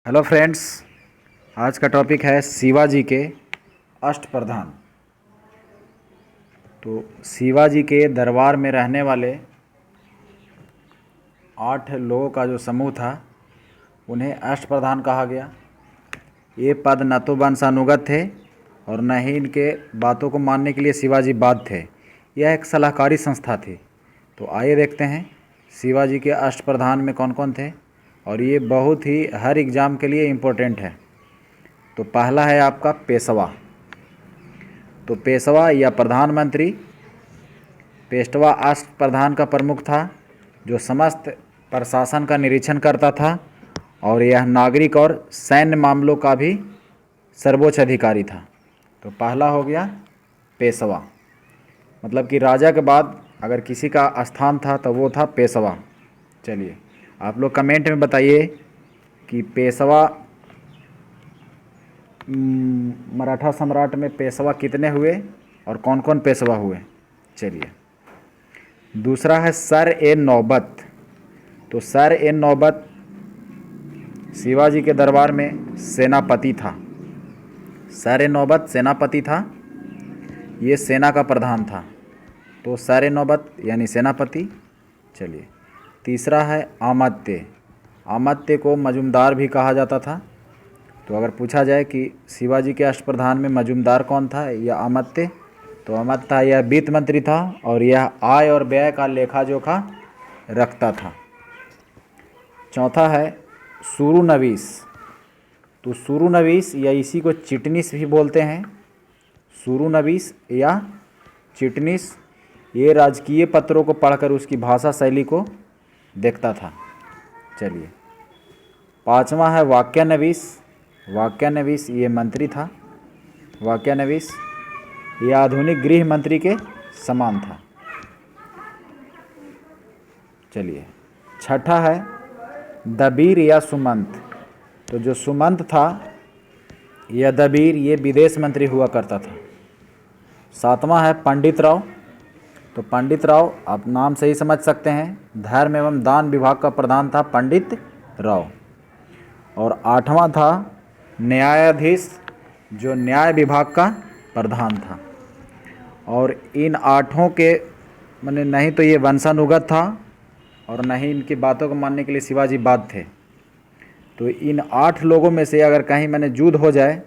Hello friends, आज का topic है शिवाजी के अष्टप्रधान। तो शिवाजी के दरबार में रहने वाले 8 लोगों का जो समूह था उन्हें अष्टप्रधान कहा गया। ये पद न तो वंशानुगत थे और न ही इनके बातों को मानने के लिए शिवाजी बाध्य थे। यह एक सलाहकारी संस्था थी। तो आइए देखते हैं शिवाजी के अष्टप्रधान में कौन कौन थे, और ये बहुत ही हर एग्ज़ाम के लिए इम्पोर्टेंट है। तो पहला है आपका पेशवा। तो पेशवा या प्रधानमंत्री, पेशवा अष्टप्रधान का प्रमुख था जो समस्त प्रशासन का निरीक्षण करता था, और यह नागरिक और सैन्य मामलों का भी सर्वोच्च अधिकारी था। तो पहला हो गया पेशवा, मतलब कि राजा के बाद अगर किसी का स्थान था तो वो था पेशवा। चलिए आप लोग कमेंट में बताइए कि पेशवा मराठा सम्राट में पेशवा कितने हुए और कौन कौन पेशवा हुए। चलिए दूसरा है सर ए नौबत। तो सर ए नौबत शिवाजी के दरबार में सेनापति था। सर ए नौबत सेनापति था, ये सेना का प्रधान था। तो सर ए नौबत यानी सेनापति। चलिए तीसरा है अमात्य। अमात्य को मजूमदार भी कहा जाता था। तो अगर पूछा जाए कि शिवाजी के अष्टप्रधान में मजूमदार कौन था या अमात्य, तो अमात्य था, यह वित्त मंत्री था और यह आय और व्यय का लेखा जोखा रखता था। चौथा है सुरुनवीस। तो सुरुनवीस या इसी को चिटनीस भी बोलते हैं। सुरुनवीस या चिटनीस ये राजकीय पत्रों को पढ़कर उसकी भाषा शैली को देखता था। चलिए पांचवा है वाक्यानवीस। वाक्यानवीस ये मंत्री था। वाक्यानवीस ये आधुनिक गृह मंत्री के समान था। चलिए छठा है दबीर या सुमंत। तो जो सुमंत था या दबीर ये विदेश मंत्री हुआ करता था। सातवां है पंडित राव। तो पंडित राव आप नाम से ही समझ सकते हैं, धर्म एवं दान विभाग का प्रधान था पंडित राव। और आठवां था न्यायाधीश, जो न्याय विभाग का प्रधान था। और इन आठों के माने नहीं तो ये वंशानुगत था और न ही इनकी बातों को मानने के लिए शिवाजी बाध्य थे। तो इन 8 लोगों में से अगर कहीं मैंने युद्ध हो जाए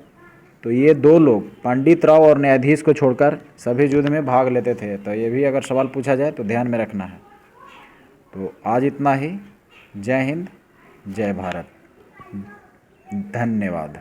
तो ये 2 लोग पंडित राव और न्यायाधीश को छोड़कर सभी युद्ध में भाग लेते थे। तो ये भी अगर सवाल पूछा जाए तो ध्यान में रखना है। तो आज इतना ही। जय हिंद, जय भारत, धन्यवाद।